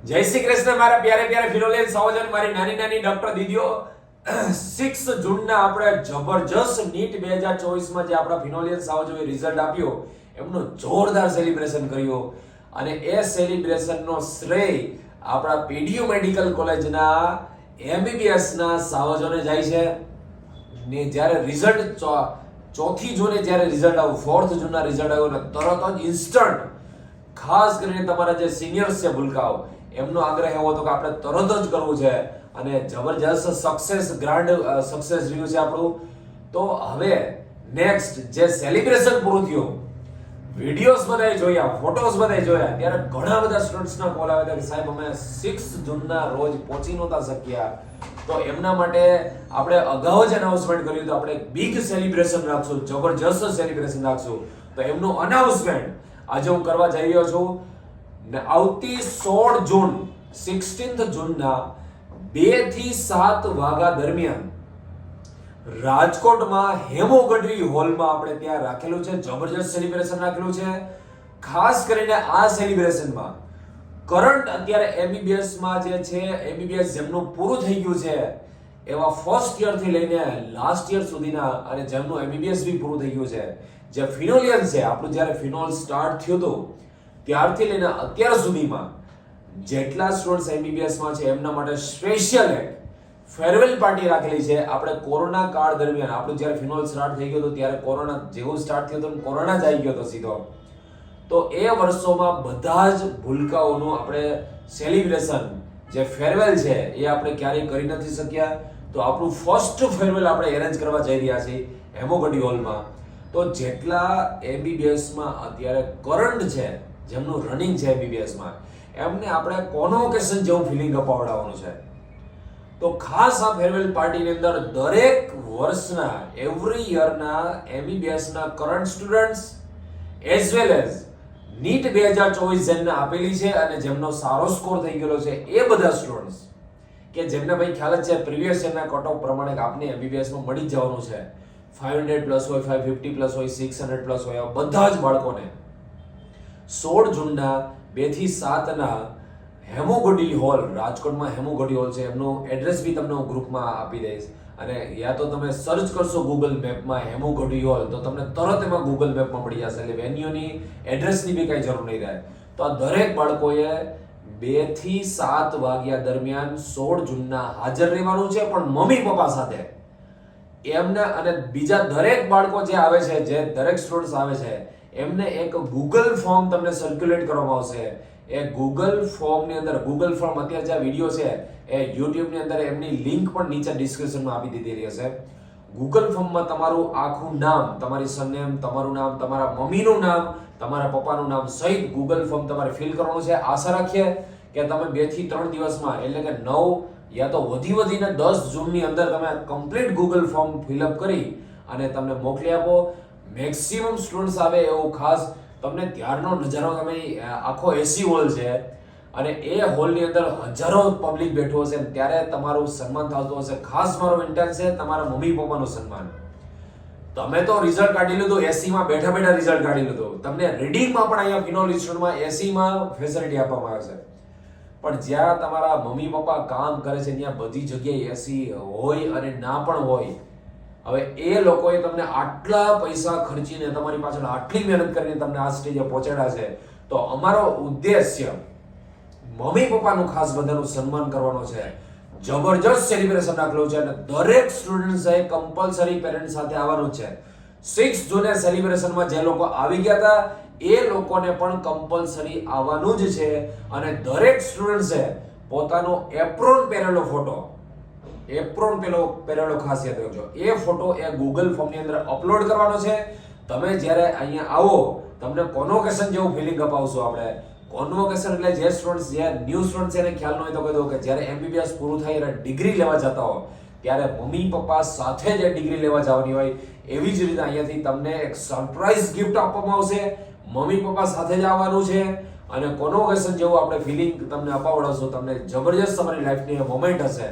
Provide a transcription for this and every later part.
જય શ્રી કૃષ્ણ મારા પ્યારે પ્યારે ફિનોલિયન સાવજન મારી નાની નાની ડોક્ટર દીદીઓ 6 જૂનના આપણે જબરજસ્ત નીટ 2024 માં જે આપણા ફિનોલિયન સાવજોએ રિઝલ્ટ આપ્યો એમનું જોરદાર સેલિબ્રેશન કર્યું અને એ સેલિબ્રેશનનો શ્રેય આપણા પીડીયુ મેડિકલ કોલેજના એમબીબીએસ ના સાવજોને જાય છે ને જ્યારે રિઝલ્ટ ચોથી જૂને જ્યારે રિઝલ્ટ આવ્યું 4th જૂનના રિઝલ્ટ આવ્યું ને તરત જ ઇન્સ્ટન્ટ ખાસ કરીને તમારા જે સિનિયર્સ છે ભૂલકાઓ એમનો આગ્રહ એવો હતો કે આપણે તરત જ કરવું છે અને જબરજસ્ત સક્સેસ ગ્રાન્ડ સક્સેસ રહ્યું છે આપણું. તો હવે નેક્સ્ટ જે સેલિબ્રેશન પૂરું થયું, વિડીયોઝ બધાય જોયા, ફોટોઝ બધાય જોયા, ત્યારે ઘણા બધા સ્ટુડન્ટ્સના કોલ આવ્યા હતા કે સાહેબ અમે 6 જૂનના રોજ પહોંચી નહોતા શક્યા, તો એમના માટે આપણે અગાઉ જ અનાઉન્સમેન્ટ કર્યું તો આપણે બિગ સેલિબ્રેશન રાખશું, જબરજસ્ત સેલિબ્રેશન રાખશું. તો એમનું અનાઉન્સમેન્ટ આજે હું કરવા જઈ રહ્યો છું ને આવતી 16 જૂન 16th જૂનના 2 થી 7 વાગ્યા દરમિયાન રાજકોટમાં હેમોગડરી હોલમાં આપણે ત્યાં રાખેલું છે, જબરજસ્ત સેલિબ્રેશન રાખેલું છે. ખાસ કરીને આ સેલિબ્રેશનમાં કરંટ અત્યારે એમબીબીએસ માં જે છે, એમબીબીએસ જેમનું પૂરું થઈ ગયું છે એવા ફર્સ્ટ યર થી લઈને લાસ્ટ યર સુધીના અને જેમનું એમબીબીએસ બી પૂરું થઈ ગયું છે, જે ફિનોલિયન છે, આપણું જ્યારે ફિનોલ સ્ટાર્ટ થયું હતું ત્યારથી લઈને અત્યાર સુધીમાં જેટલા સ્ટુડન્ટ્સ એમબીબીએસ માં છે એમના માટે સ્પેશિયલ એક ફેરવેલ પાર્ટી રાખેલી છે. આપણે કોરોના કાળ દરમિયાન આપણું જ્યારે ફિનોલ સ્ટાર્ટ થઈ ગયો હતો ત્યારે કોરોના જેવું સ્ટાર્ટ થયું હતું કોરોના જ આવી ગયો હતો સીધો. તો એ વર્ષોમાં બધા જ ભૂલકાઓનું આપણે સેલિબ્રેશન જે ફેરવેલ છે એ આપણે ક્યારેય કરી નથી શક્યા. તો આપણું ફર્સ્ટ ફેરવેલ આપણે એરેન્જ કરવા જઈ રહ્યા છીએ હેમોગડી હોલમાં. તો જેટલા એમબીબીએસ માં અત્યારે કરંટ છે, જેમનું રનિંગ છે એમબીબીએસ માં, એમને આપણે કોનોકેશન જેવું ફિલિંગ અપાવડાવવાનું છે. તો ખાસ આ ફેરવેલ પાર્ટીની અંદર દરેક વર્ષના એવરી યરના એમબીબીએસ ના current students as well as NEET 2024 જેમને આપેલી છે અને જેમનો સારો સ્કોર થઈ ગયેલો છે એ બધા સ્ટુડન્ટ્સ કે જેમને ભાઈ ખ્યાલ જ છે પ્રીવિયસ યરના કટ ઓફ પ્રમાણે આપને એમબીબીએસ માં મળી જ જવાનું છે, 500 પ્લસ હોય, 550 પ્લસ હોય, 600 પ્લસ હોય, બધા જ બાળકોને 16 જૂનના 2 થી 7 ના હેમોગડી હોલ, રાજકોટમાં હેમોગડી હોલ છે, એમનું એડ્રેસ બી તમને હું ગ્રુપમાં આપી દઈશ. અને યા તો તમે સર્ચ કરશો ગૂગલ મેપમાં હેમોગડી હોલ તો તમને તરત એમાં ગૂગલ મેપમાં મળી જશે, એટલે વેન્યુની એડ્રેસની બી કઈ જરૂર નહીં રહે. તો આ દરેક બાળકોએ 2 થી 7 વાગ્યા દરમિયાન 16 જૂનના હાજર રહેવાનું છે, પણ મમ્મી પપ્પા સાથે એમને. અને બીજા દરેક બાળકો જે આવે છે, જે દરેક સ્ટુડન્ટ્સ આવે છે, એમને એક ગૂગલ ફોર્મ તમને સર્ક્યુલેટ કરવામાં આવશે. એ ગૂગલ ફોર્મની અંદર, ગૂગલ ફોર્મ અત્યારે જે વિડીયો છે એ યુટ્યુબની અંદર એમની લિંક પણ નીચે ડિસ્ક્રિપ્શનમાં આપી દીધેલી હશે. ગૂગલ ફોર્મમાં તમારું આખું નામ, તમારી સરનેમ, તમારું નામ, તમારા મમ્મીનું નામ, તમારા પપ્પાનું નામ સહિત ગૂગલ ફોર્મ તમારે ફિલ કરવાનું છે. આશા રાખીએ કે તમે 2 થી 3 દિવસમાં, એટલે કે 9 યા તો વધીને 10 જૂનની અંદર તમે કમ્પ્લીટ ગૂગલ ફોર્મ ફિલઅપ કરી અને તમને મોકલી આપો. મેક્સિમમ સ્ટુડન્ટ્સ આવે એવું ખાસ તમને ત્યારનો નજારો, તમે આખો એસી હોલ છે અને એ હોલની અંદર હજારો પબ્લિક બેઠો હશે ત્યારે તમારું સન્માન થતું હશે. ખાસ મારો ઇન્ટેન્સ છે તમારા મમ્મી પપ્પાનું સન્માન. તમે તો રિઝલ્ટ કાઢી લીધું, એસી માં બેઠા બેઠા રિઝલ્ટ કાઢી લીધું, તમને રીડિંગમાં પણ અહીંયા ફિનોલ ઇન્સ્ટિટ્યૂટમાં એસી માં ફેસિલિટી આપવામાં આવે છે, પણ જ્યાં તમારા મમ્મી પપ્પા કામ કરે છે ત્યાં બધી જગ્યાએ એસી હોય અને ના પણ હોય. હવે એ લોકોએ તમને આટલા પૈસા ખર્ચીને તમારી પાછળ આટલી મહેનત કરીને તમને આ સ્ટેજે પહોંચાડ્યા છે, તો અમારો ઉદ્દેશ્ય મમ્મી પપ્પાનું ખાસ બધાનું સન્માન કરવાનો છે. જબરજસ્ત સેલિબ્રેશન રાખેલું છે અને દરેક સ્ટુડન્ટ્સે કમ્પલસરી પેરેન્ટ સાથે આવવાનું છે. 6 જૂને સેલિબ્રેશનમાં જે લોકો આવી ગયા હતા એ લોકોને પણ કમ્પલસરી આવવાનું જ છે. અને દરેક સ્ટુડન્ટ્સે પોતાનો એપ્રોન પહેરેલો ફોટો, એપ્રોન પહેરેલો ખાસ યાદ રાખજો, એ ફોટો એ ગૂગલ ફોર્મની અંદર અપલોડ કરવાનો છે. તમે જ્યારે અહીંયા આવો તમને કોનોકેશન જેવું ફિલિંગ અપાવશું આપણે. કોન્વોકેશન એટલે જે સ્ટુડન્ટ્સ, જે ન્યૂ સ્ટુડન્ટ્સ એને ખ્યાલ ન હોય તો કહી દઉં કે જ્યારે એમબીબીએસ પૂરું થાય અને ડિગ્રી લેવા જતા હો ત્યારે મમ્મી પપ્પા સાથે જે ડિગ્રી લેવા જવાની હોય એવી જ રીતે અહીંયાથી તમને એક સરપ્રાઈઝ ગિફ્ટ આપવામાં આવશે. મમ્મી પપ્પા સાથે જ આવવાનું છે અને કોન્વોકેશન જેવું આપણે ફિલિંગ તમને અપાવડાવશું. તમને જબરજસ્ત તમારી લાઈફની મોમેન્ટ હશે.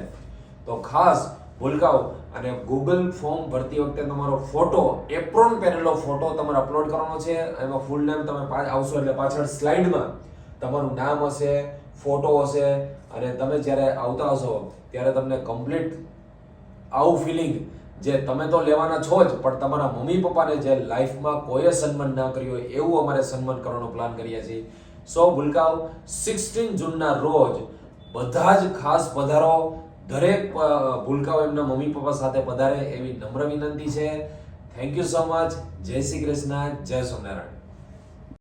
તો ખાસ ભૂલકાઓ અને ગૂગલ ફોર્મ ભરતી વખતે તમારો ફોટો, એપ્રોન પહેરેલો ફોટો તમારે અપલોડ કરવાનો છે. એમાં ફૂલ નેમ તમે આવશો એટલે પાછળ સ્લાઇડમાં તમારું નામ હશે, ફોટો હશે અને તમે જ્યારે આવતા હશો ત્યારે તમને કમ્પ્લીટ આવું ફિલિંગ જે તમે તો લેવાના છો જ, પણ તમારા મમ્મી પપ્પાને જે લાઈફમાં કોઈએ સન્માન ના કર્યું હોય એવું અમારે સન્માન કરવાનો પ્લાન કરીએ છીએ. સો ભૂલકાઓ 16 જૂનના રોજ બધા જ ખાસ પધારો. દરેક ભૂલકાઓ એમના મમ્મી પપ્પા સાથે પધારે એવી નમ્ર વિનંતી છે. Thank you so much. જય શ્રી કૃષ્ણ, જય સ્વામિનારાયણ.